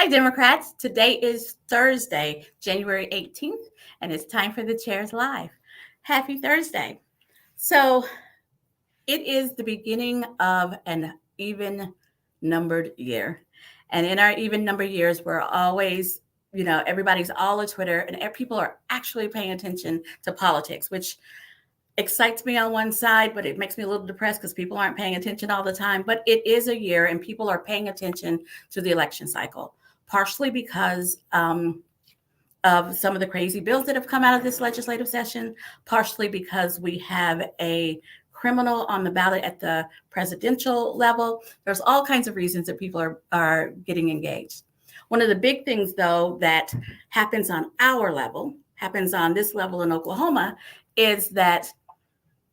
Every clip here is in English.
Democrats. Today is Thursday, January 18th, and it's time for the Chairs Live. Happy Thursday. So it is the beginning of an even numbered year. And in our even numbered years, we're always, everybody's all on Twitter and people are actually paying attention to politics, which excites me on one side, but it makes me a little depressed because people aren't paying attention all the time. But it is a year and people are paying attention to the election cycle, partially because of some of the crazy bills that have come out of this legislative session, partially because we have a criminal on the ballot at the presidential level. There's all kinds of reasons that people are getting engaged. One of the big things, though, that happens on our level, happens on this level in Oklahoma, is that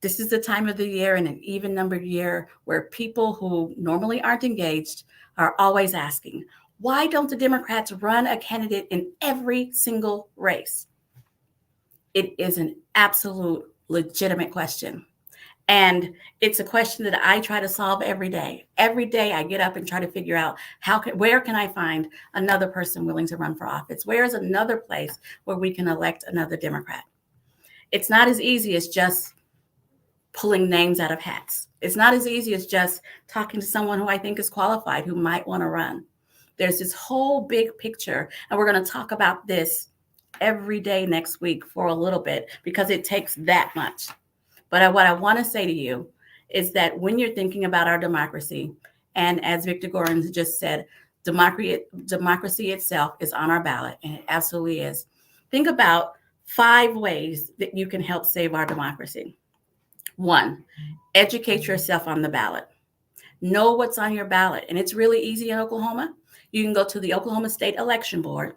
this is the time of the year in an even numbered year where people who normally aren't engaged are always asking, why don't the Democrats run a candidate in every single race? It is an absolute legitimate question. And it's a question that I try to solve every day. Every day I get up and try to figure out where can I find another person willing to run for office? Where is another place where we can elect another Democrat? It's not as easy as just pulling names out of hats. It's not as easy as just talking to someone who I think is qualified, who might want to run. There's this whole big picture, and we're going to talk about this every day next week for a little bit because it takes that much. But what I want to say to you is that when you're thinking about our democracy, and as Victor Gorin just said, democracy itself is on our ballot, and it absolutely is. Think about 5 ways that you can help save our democracy. 1, educate yourself on the ballot. Know what's on your ballot. And it's really easy in Oklahoma. You can go to the Oklahoma State Election Board,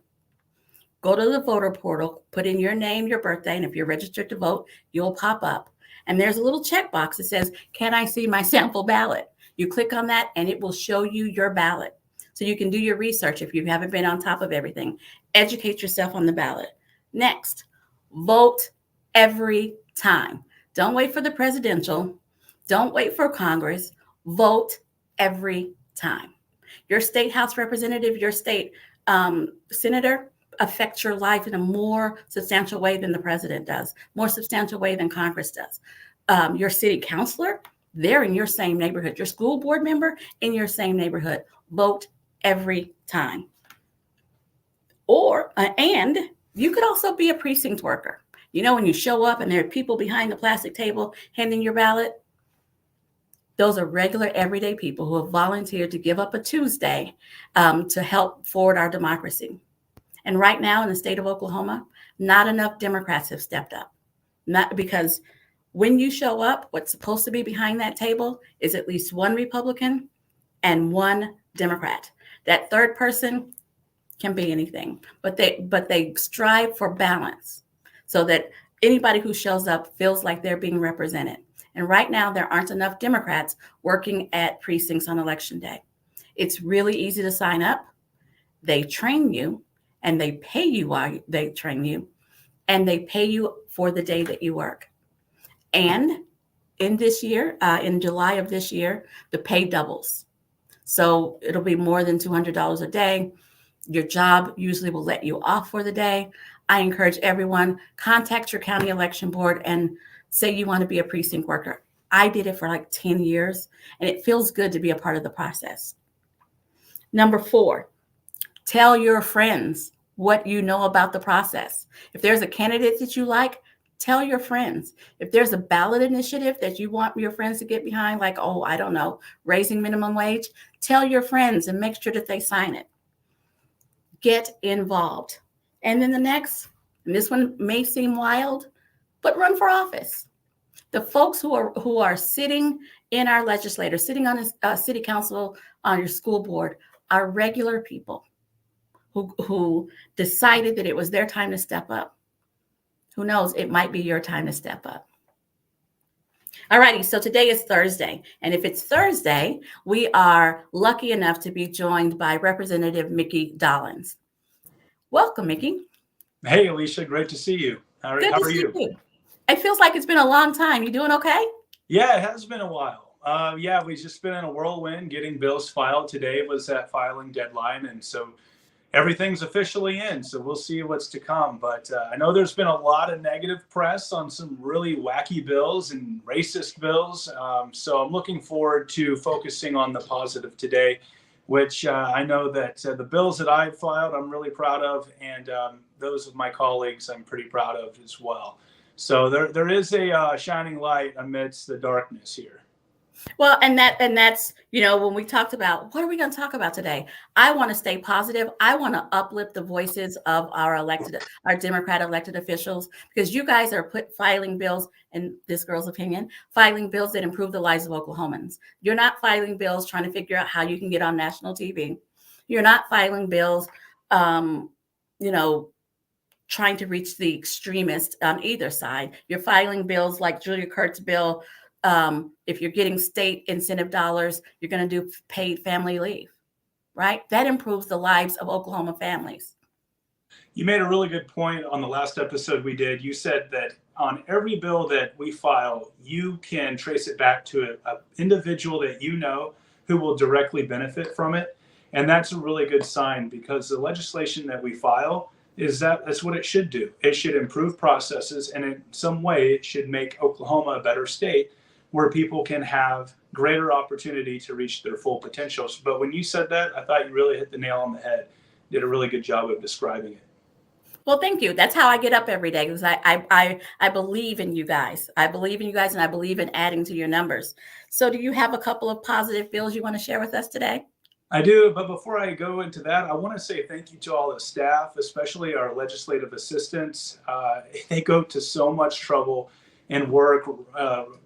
go to the voter portal, put in your name, your birthday, and if you're registered to vote, you'll pop up. And there's a little checkbox that says, can I see my sample ballot? You click on that and it will show you your ballot. So you can do your research if you haven't been on top of everything. Educate yourself on the ballot. Next, vote every time. Don't wait for the presidential. Don't wait for Congress. Vote every time. Your state house representative, your state senator affects your life in a more substantial way than the president does, more substantial way than Congress does. Your city councilor, they're in your same neighborhood. Your school board member in your same neighborhood. Vote every time. And you could also be a precinct worker. You know, when you show up and there are people behind the plastic table handing your ballot, those are regular, everyday people who have volunteered to give up a Tuesday to help forward our democracy. And right now in the state of Oklahoma, not enough Democrats have stepped up. Not because when you show up, what's supposed to be behind that table is at least 1 Republican and 1 Democrat. That third person can be anything, but they strive for balance, so that anybody who shows up feels like they're being represented. And right now, there aren't enough Democrats working at precincts on election day. It's really easy to sign up. They train you, and they pay you while they train you, and they pay you for the day that you work. And in this year, in July of this year, the pay doubles. So it'll be more than $200 a day. Your job usually will let you off for the day. I encourage everyone, contact your county election board and say you want to be a precinct worker. I did it for like 10 years, and it feels good to be a part of the process. Number 4, tell your friends what you know about the process. If there's a candidate that you like, tell your friends. If there's a ballot initiative that you want your friends to get behind, like, raising minimum wage, tell your friends and make sure that they sign it. Get involved. And then the next, and this one may seem wild, but run for office. The folks who are sitting in our legislature, sitting on a city council, on your school board, are regular people who decided that it was their time to step up. Who knows? It might be your time to step up. All righty, so today is Thursday. And if it's Thursday, we are lucky enough to be joined by Representative Mickey Dollens. Welcome, Mickey. Hey, Alicia, great to see you. How are you? It feels like it's been a long time. You doing okay? Yeah, it has been a while. We've just been in a whirlwind getting bills filed. Today was that filing deadline. And so everything's officially in, so we'll see what's to come. But I know there's been a lot of negative press on some really wacky bills and racist bills. So I'm looking forward to focusing on the positive today, which I know that the bills that I've filed, I'm really proud of, and those of my colleagues, I'm pretty proud of as well. So there is a shining light amidst the darkness here. Well, and that's, when we talked about what are we going to talk about today, I want to stay positive. I want to uplift the voices of our Democrat elected officials, because you guys are filing bills, in this girl's opinion, filing bills that improve the lives of Oklahomans. You're not filing bills trying to figure out how you can get on national TV. You're not filing bills, you know, trying to reach the extremists on either side. You're filing bills like Julia Kurt's bill. If you're getting state incentive dollars, you're going to do paid family leave, right? That improves the lives of Oklahoma families. You made a really good point on the last episode we did. You said that on every bill that we file, you can trace it back to an individual that you know who will directly benefit from it. And that's a really good sign, because the legislation that we file that's what it should do. It should improve processes, and in some way it should make Oklahoma a better state where people can have greater opportunity to reach their full potentials. But when you said that, I thought you really hit the nail on the head. Did a really good job of describing it. Well, thank you. That's how I get up every day, because I believe in you guys. I believe in you guys, and I believe in adding to your numbers. So do you have a couple of positive bills you want to share with us today? I do, but before I go into that, I want to say thank you to all the staff, especially our legislative assistants. They go to so much trouble and work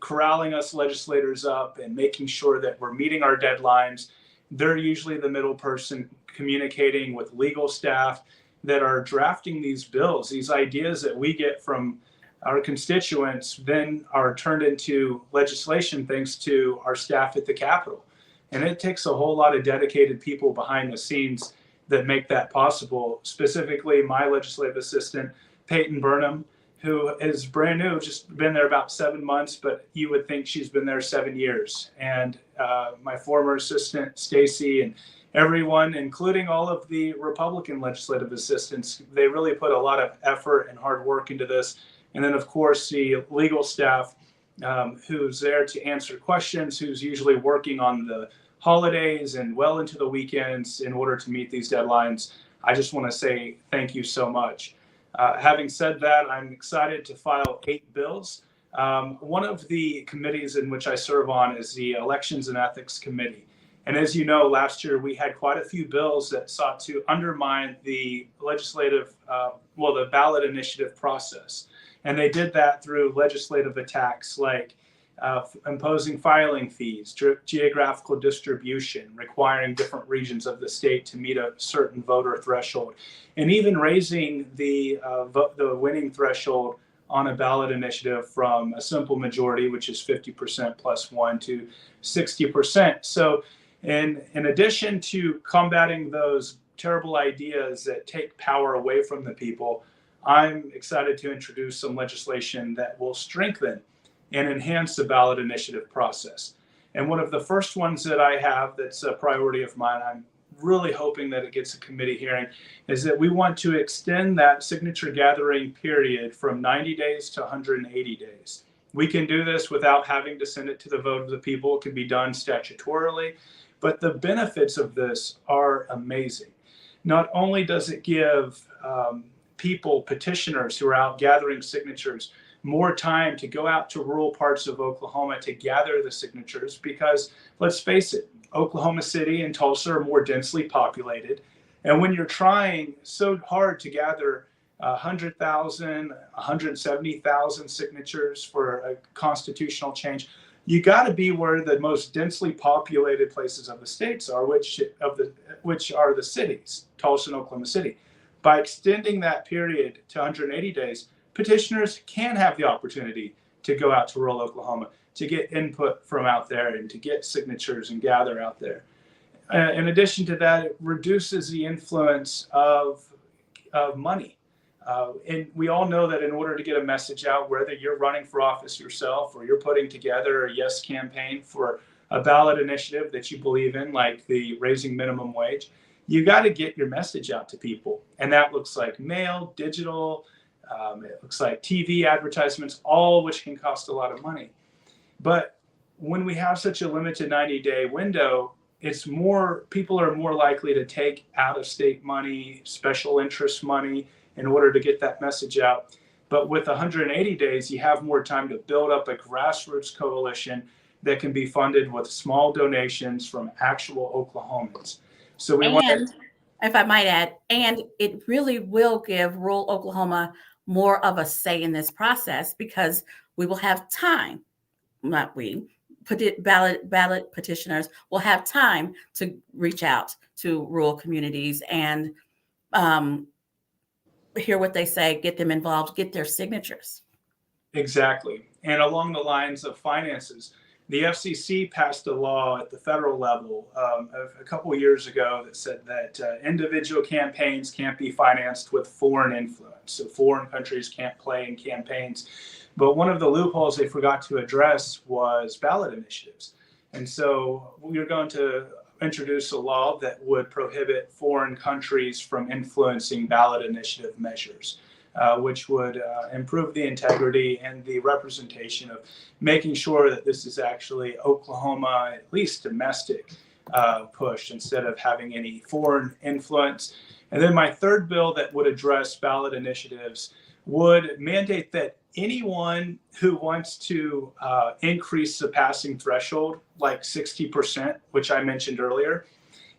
corralling us legislators up and making sure that we're meeting our deadlines. They're usually the middle person communicating with legal staff that are drafting these bills. These ideas that we get from our constituents then are turned into legislation thanks to our staff at the Capitol. And it takes a whole lot of dedicated people behind the scenes that make that possible. Specifically, my legislative assistant, Peyton Burnham, who is brand new, just been there about 7 months, but you would think she's been there 7 years. And my former assistant, Stacy, and everyone, including all of the Republican legislative assistants, they really put a lot of effort and hard work into this. And then, of course, the legal staff, who's there to answer questions, who's usually working on the holidays and well into the weekends in order to meet these deadlines. I just want to say thank you so much. Having said that, I'm excited to file 8 bills. One of the committees in which I serve on is the Elections and Ethics Committee. And as you know, last year we had quite a few bills that sought to undermine the the ballot initiative process. And they did that through legislative attacks like imposing filing fees, geographical distribution, requiring different regions of the state to meet a certain voter threshold, and even raising the winning threshold on a ballot initiative from a simple majority, which is 50% plus 1, to 60%. So in addition to combating those terrible ideas that take power away from the people, I'm excited to introduce some legislation that will strengthen and enhance the ballot initiative process. And one of the first ones that I have that's a priority of mine, I'm really hoping that it gets a committee hearing, is that we want to extend that signature gathering period from 90 days to 180 days. We can do this without having to send it to the vote of the people. It can be done statutorily, but the benefits of this are amazing. Not only does it give people, petitioners who are out gathering signatures, more time to go out to rural parts of Oklahoma to gather the signatures, because let's face it, Oklahoma City and Tulsa are more densely populated. And when you're trying so hard to gather 100,000, 170,000 signatures for a constitutional change, you got to be where the most densely populated places of the states are, which are the cities, Tulsa and Oklahoma City. By extending that period to 180 days, petitioners can have the opportunity to go out to rural Oklahoma, to get input from out there and to get signatures and gather out there. In addition to that, it reduces the influence of money. And we all know that in order to get a message out, whether you're running for office yourself or you're putting together a yes campaign for a ballot initiative that you believe in, like the raising minimum wage, you got to get your message out to people. And that looks like mail, digital, it looks like TV advertisements, all of which can cost a lot of money. But when we have such a limited 90-day window, it's more, people are more likely to take out of state money, special interest money in order to get that message out. But with 180 days, you have more time to build up a grassroots coalition that can be funded with small donations from actual Oklahomans. So we want And if I might add, and it really will give rural Oklahoma more of a say in this process because we will have time, not we, ballot petitioners will have time to reach out to rural communities and hear what they say, get them involved, get their signatures. Exactly. And along the lines of finances, the FCC passed a law at the federal level a couple of years ago that said that individual campaigns can't be financed with foreign influence. So foreign countries can't play in campaigns. But one of the loopholes they forgot to address was ballot initiatives. And so we're going to introduce a law that would prohibit foreign countries from influencing ballot initiative measures. Which would improve the integrity and the representation of making sure that this is actually Oklahoma, at least domestic push, instead of having any foreign influence. And then my third bill that would address ballot initiatives would mandate that anyone who wants to increase the passing threshold, like 60%, which I mentioned earlier,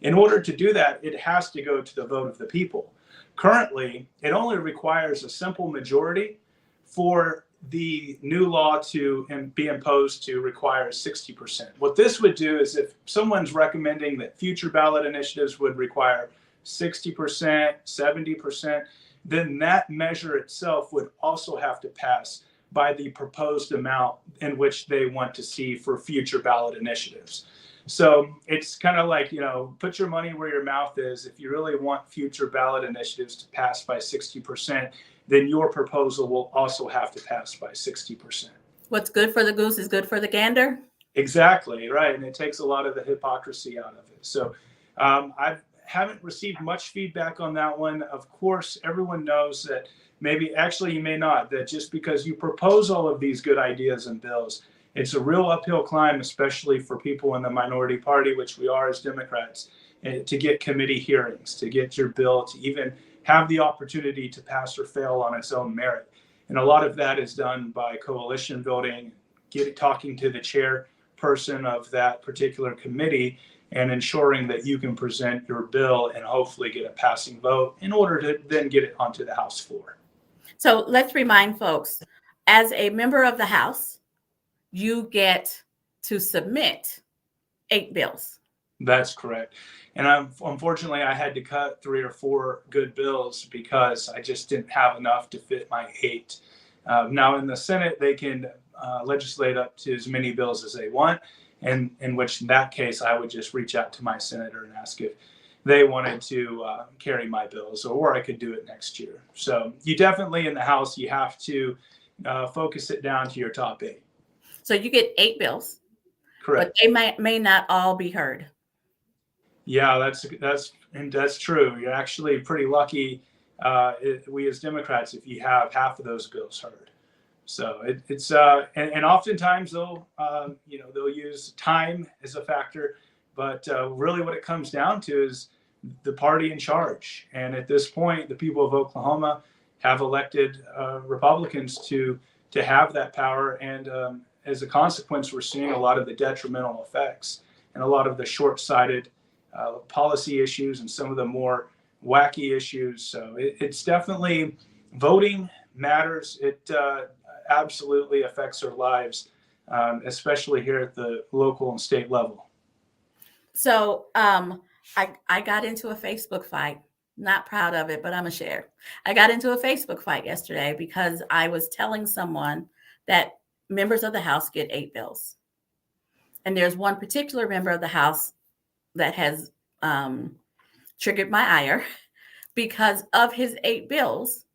in order to do that, it has to go to the vote of the people. Currently, it only requires a simple majority for the new law to be imposed to require 60%. What this would do is if someone's recommending that future ballot initiatives would require 60%, 70%, then that measure itself would also have to pass by the proposed amount in which they want to see for future ballot initiatives. So it's kind of like, put your money where your mouth is. If you really want future ballot initiatives to pass by 60%, then your proposal will also have to pass by 60%. What's good for the goose is good for the gander. Exactly, right. And it takes a lot of the hypocrisy out of it. So I haven't received much feedback on that one. Of course, everyone knows that you may not, that just because you propose all of these good ideas and bills, it's a real uphill climb, especially for people in the minority party, which we are as Democrats, to get committee hearings, to get your bill to even have the opportunity to pass or fail on its own merit. And a lot of that is done by coalition building, talking to the chairperson of that particular committee and ensuring that you can present your bill and hopefully get a passing vote in order to then get it onto the House floor. So let's remind folks, as a member of the House, you get to submit 8 bills. That's correct. And unfortunately, I had to cut 3 or 4 good bills because I just didn't have enough to fit my 8. Now, in the Senate, they can legislate up to as many bills as they want, and in that case, I would just reach out to my senator and ask if they wanted to carry my bills, or I could do it next year. So you definitely, in the House, you have to focus it down to your top 8. So you get 8 bills, correct, but they may not all be heard. Yeah, that's true. You're actually pretty lucky, we as Democrats, if you have half of those bills heard. So it's and oftentimes they'll use time as a factor, but really what it comes down to is the party in charge. And at this point, the people of Oklahoma have elected Republicans to have that power, and as a consequence, we're seeing a lot of the detrimental effects and a lot of the short-sighted policy issues and some of the more wacky issues. So it's definitely, voting matters. It absolutely affects our lives, especially here at the local and state level. So I got into a Facebook fight. Not proud of it, but I'm a share. I got into a Facebook fight yesterday because I was telling someone that members of the House get 8 bills. And there's one particular member of the House that has triggered my ire because of his 8 bills,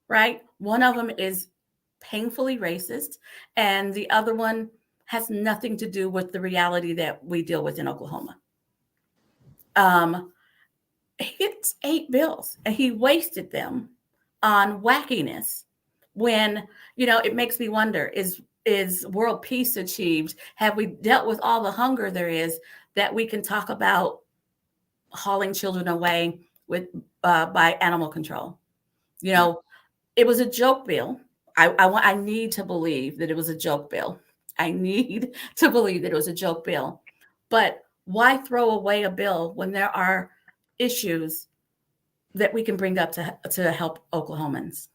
right? One of them is painfully racist, and the other one has nothing to do with the reality that we deal with in Oklahoma. he gets 8 bills and he wasted them on wackiness. When, it makes me wonder, is world peace achieved? Have we dealt with all the hunger there is that we can talk about hauling children away with by animal control? It was a joke bill. I need to believe that it was a joke bill. I need to believe that it was a joke bill. But why throw away a bill when there are issues that we can bring up to help Oklahomans?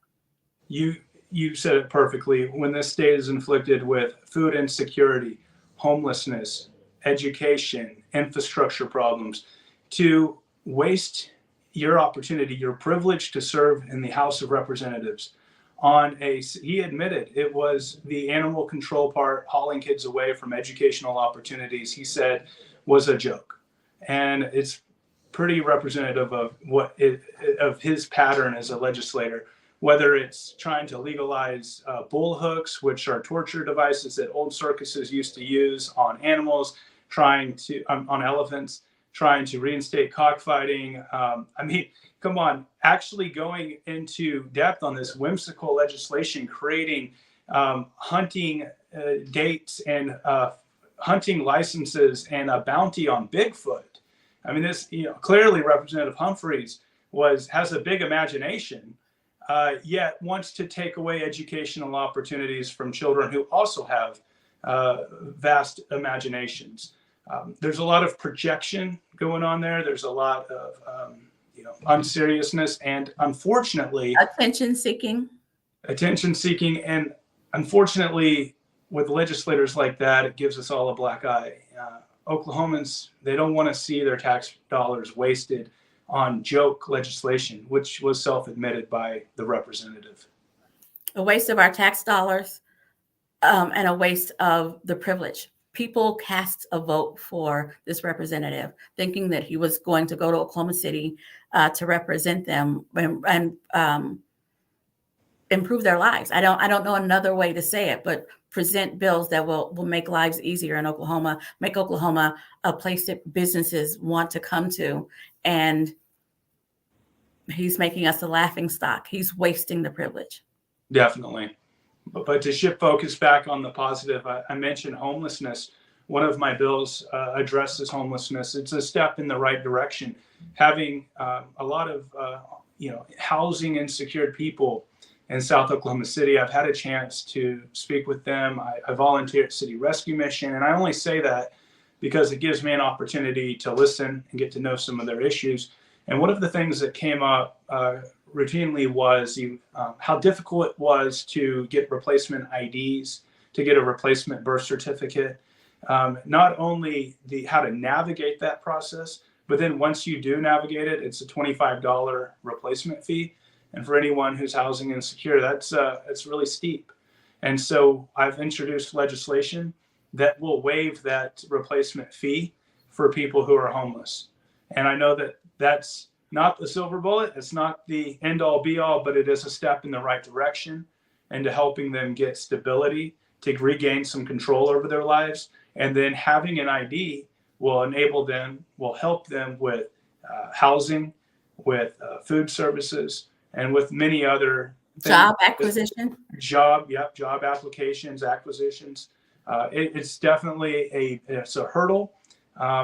You said it perfectly. When this state is inflicted with food insecurity, homelessness, education, infrastructure problems, to waste your opportunity, your privilege to serve in the House of Representatives he admitted it was the animal control part, hauling kids away from educational opportunities, he said was a joke. And it's pretty representative of of his pattern as a legislator, whether it's trying to legalize bull hooks, which are torture devices that old circuses used to use on animals, trying to on elephants, trying to reinstate cockfighting. Come on, actually going into depth on this whimsical legislation, creating hunting dates and hunting licenses and a bounty on Bigfoot. This, clearly Representative Humphreys has a big imagination, yet wants to take away educational opportunities from children who also have vast imaginations. There's a lot of projection going on there. There's a lot of unseriousness and unfortunately Attention seeking. And unfortunately, with legislators like that, it gives us all a black eye. Oklahomans, they don't want to see their tax dollars wasted on joke legislation, which was self-admitted by the representative. A waste of our tax dollars, and a waste of the privilege. People cast a vote for this representative thinking that he was going to go to Oklahoma City to represent them and improve their lives. I don't know another way to say it, but present bills that will make lives easier in Oklahoma, make Oklahoma a place that businesses want to come to. And he's making us a laughing stock. He's wasting the privilege. Definitely. But to shift focus back on the positive, I mentioned homelessness. One of my bills addresses homelessness. It's a step in the right direction. Having a lot of housing insecure people in South Oklahoma City, I've had a chance to speak with them. I volunteer at City Rescue Mission, and I only say that because it gives me an opportunity to listen and get to know some of their issues. And one of the things that came up routinely was how difficult it was to get replacement IDs, to get a replacement birth certificate. Not only how to navigate that process, but then once you do navigate it, it's a $25 replacement fee. And for anyone who's housing insecure, it's really steep. And so I've introduced legislation that will waive that replacement fee for people who are homeless. And I know that that's not the silver bullet. It's not the end all be all, but it is a step in the right direction into helping them get stability, to regain some control over their lives. And then having an ID will help them with housing, with food services, and with many other things. Job acquisition. Job applications, acquisitions. It's definitely it's a hurdle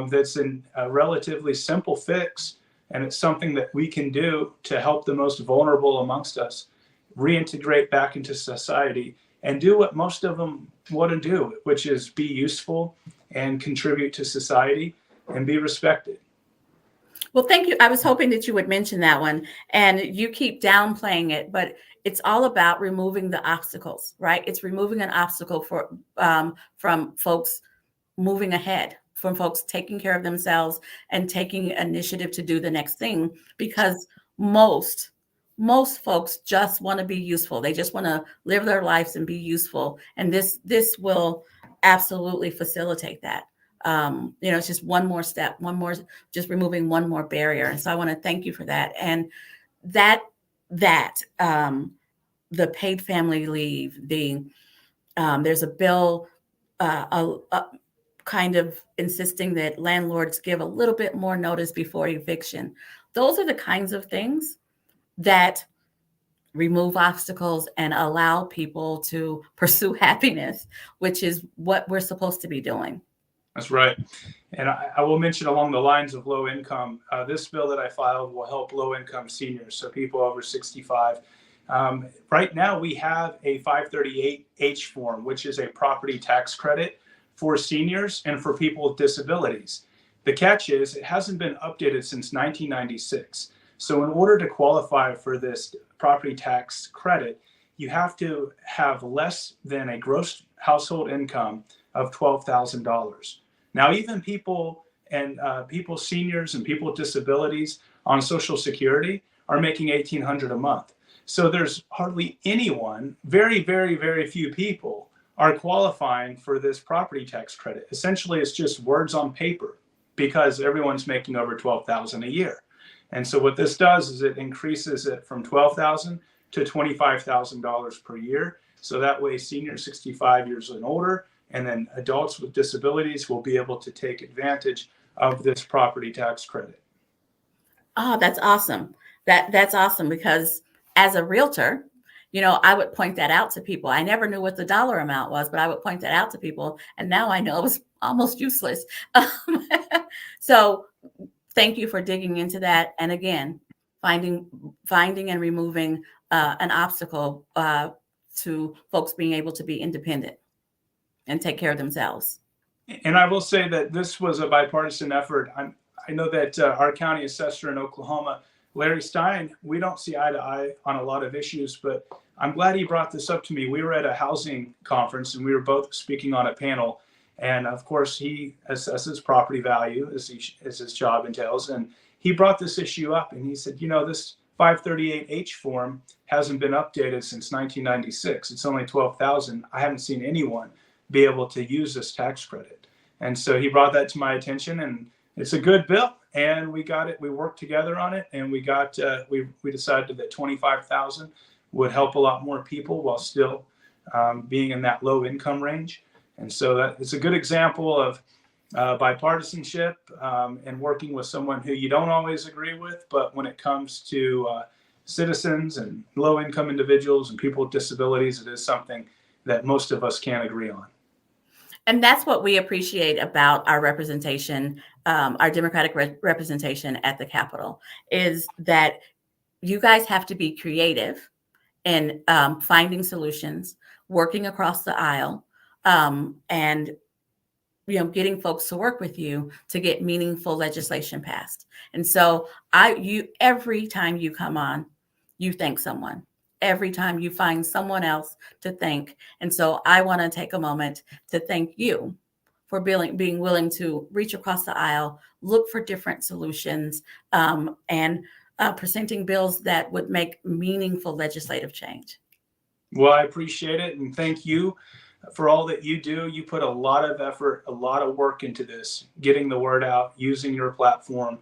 that's a relatively simple fix. And it's something that we can do to help the most vulnerable amongst us reintegrate back into society and do what most of them want to do, which is be useful and contribute to society and be respected. Well, thank you. I was hoping that you would mention that one, and you keep downplaying it, but it's all about removing the obstacles, right? It's removing an obstacle from folks moving ahead, from folks taking care of themselves and taking initiative to do the next thing, because most folks just want to be useful. They just want to live their lives and be useful. And this will absolutely facilitate that. It's just one more step, just removing one more barrier. And so I want to thank you for that. And the paid family leave, there's a bill, kind of insisting that landlords give a little bit more notice before eviction. Those are the kinds of things that remove obstacles and allow people to pursue happiness, which is what we're supposed to be doing. That's right. And I will mention along the lines of low income, this bill that I filed will help low income seniors, so people over 65. Right now, we have a 538H form, which is a property tax credit for seniors and for people with disabilities. The catch is it hasn't been updated since 1996. So in order to qualify for this property tax credit, you have to have less than a gross household income of $12,000. Now, even people and seniors and people with disabilities on Social Security are making $1,800 a month. So there's hardly anyone, very, very, very few people are qualifying for this property tax credit. Essentially, it's just words on paper because everyone's making over $12,000 a year. And so what this does is it increases it from $12,000 to $25,000 per year. So that way, seniors 65 years and older, and then adults with disabilities will be able to take advantage of this property tax credit. Oh, that's awesome. That's awesome, because as a realtor, I would point that out to people. I never knew what the dollar amount was, but I would point that out to people. And now I know it was almost useless. So thank you for digging into that. And again, finding and removing an obstacle to folks being able to be independent and take care of themselves. And I will say that this was a bipartisan effort. I know that our county assessor in Oklahoma, Larry Stein, we don't see eye to eye on a lot of issues, but I'm glad he brought this up to me. We were at a housing conference and we were both speaking on a panel. And of course, he assesses property value as his job entails. And he brought this issue up and he said, this 538H form hasn't been updated since 1996. It's only 12,000. I haven't seen anyone be able to use this tax credit. And so he brought that to my attention, and it's a good bill. And we got it. We worked together on it, and we decided that 25,000 would help a lot more people while still being in that low income range. And so that it's a good example of bipartisanship and working with someone who you don't always agree with, but when it comes to citizens and low income individuals and people with disabilities, it is something that most of us can agree on. And that's what we appreciate about our representation, our Democratic representation at the Capitol, is that you guys have to be creative in finding solutions, working across the aisle, and getting folks to work with you to get meaningful legislation passed. And so every time you come on, you thank someone. Every time you find someone else to thank. And so I want to take a moment to thank you for being willing to reach across the aisle, look for different solutions, and presenting bills that would make meaningful legislative change. Well, I appreciate it. And thank you for all that you do. You put a lot of effort, a lot of work into this, getting the word out, using your platform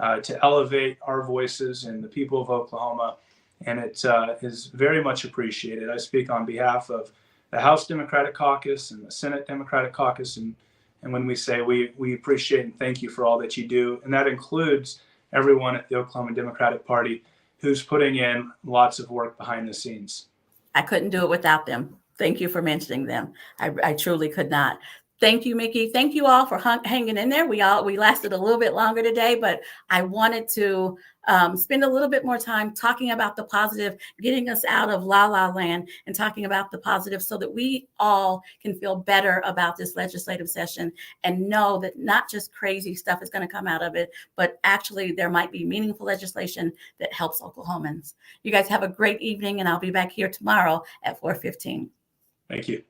to elevate our voices and the people of Oklahoma. And it is very much appreciated. I speak on behalf of the House Democratic Caucus and the Senate Democratic Caucus. And when we say we appreciate and thank you for all that you do, and that includes everyone at the Oklahoma Democratic Party who's putting in lots of work behind the scenes. I couldn't do it without them. Thank you for mentioning them. I truly could not. Thank you, Mickey. Thank you all for hanging in there. We lasted a little bit longer today, but I wanted to spend a little bit more time talking about the positive, getting us out of la la land and talking about the positive so that we all can feel better about this legislative session and know that not just crazy stuff is going to come out of it, but actually there might be meaningful legislation that helps Oklahomans. You guys have a great evening, and I'll be back here tomorrow at 4:15. Thank you.